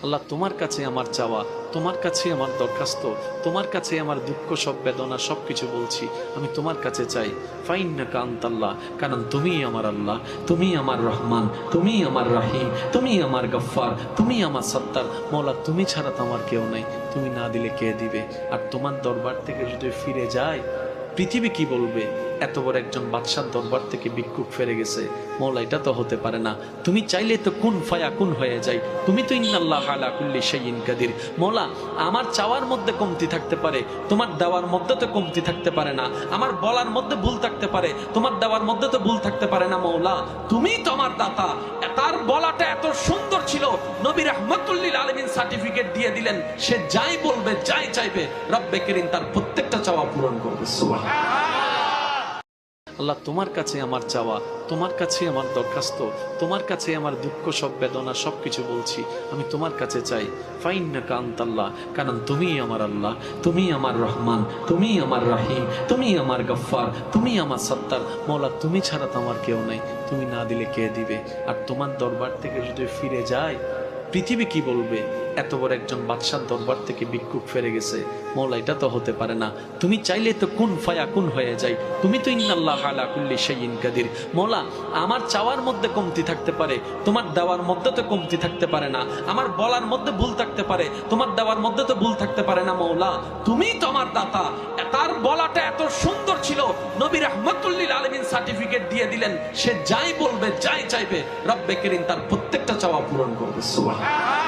আল্লাহ তোমার কাছে আমার চাওয়া, তোমার কাছে আমার দরখাস্ত, তোমার কাছে আমার দুঃখ সব বেদনা সব কিছু বলছি, আমি তোমার কাছে চাই। ফাইন্নাকা আনতাল্লাহ, কারণ তুমিই আমার আল্লাহ, তুমিই আমার রহমান, তুমিই আমার রাহিম, তুমিই আমার গফফার, তুমিই আমার সত্তার। মওলা তুমি ছাড়া তো আমার কেউ নাই, তুমি না দিলে কে দিবে? আর তোমার দরবার থেকে যদি ফিরে যায়, পৃথিবী কি বলবে? এত বড় একজন বাদশার দরবার থেকে ভিক্ষুক ফিরে গেছে। মওলা এটা তো হতে পারে না, তুমি চাইলে তো কুন ফায়া কুন হয়ে যায়। তুমি তো ইন্নাল্লাহ আলা কুল্লি শাইইন কাদির। মওলা আমার চাওয়ার মধ্যে কমতি থাকতে পারে, তোমার দেওয়ার মধ্যে তো কমতি থাকতে পারে না। আমার বলার মধ্যে ভুল থাকতে পারে, তোমার দেওয়ার মধ্যে তো ভুল থাকতে পারে না। মওলা তুমি তো আমার দাতা। তার বলাটা এত সুন্দর ছিল, নবী রাহমাতুল লিল আলামিন সার্টিফিকেট দিয়ে দিলেন, সে যাই বলবে যাই চাইবে রব্বে কারীম তার প্রত্যেকটা চাওয়া পূরণ করবে। সুবহানাল্লাহ। আল্লাহ তোমার কাছে আমার চাওয়া, তোমার কাছে আমার দরখাস্ত, তোমার কাছে আমার দুঃখ সব বেদনা সব কিছু বলছি, আমি তোমার কাছে চাই। ফাইন্নাকা আনতাল্লাহ, কারণ তুমিই আমার আল্লাহ, তুমিই আমার রহমান, তুমিই আমার রাহিম, তুমিই আমার গফফার, তুমিই আমার সত্তার। মওলা তুমি ছাড়া তো আমার কেউ নাই, তুমি না দিলে কে দিবে? আর তোমার দরবার থেকে যদি ফিরে যায়, পৃথিবী কি বলবে? এত বড় একজন বাদশার দরবার থেকে ভিক্ষুক ফিরে গেছে। মওলা এটা তো হতে পারে না, তুমি চাইলে তো কুন ফায়া কুন হয়ে যায়। তুমি তো ইন্নাল্লাহ আলা কুল্লি শাইইন কাদির। মওলা আমার চাওয়ার মধ্যে কমতি থাকতে পারে, তোমার দেওয়ার মধ্যে তো কমতি থাকতে পারে না। আমার বলার মধ্যে ভুল থাকতে পারে, তোমার দেওয়ার মধ্যে তো ভুল থাকতে পারে না। মওলা তুমি তো আমার দাতা। তার বলাটা এত সুন্দর ছিল, নবী রাহমাতুল লিল আলামিন সার্টিফিকেট দিয়ে দিলেন, সে যাই বলবে যাই চাইবে রব্বে কারীম তার প্রত্যেকটা চাওয়া পূরণ করবে। সুবহানাল্লাহ।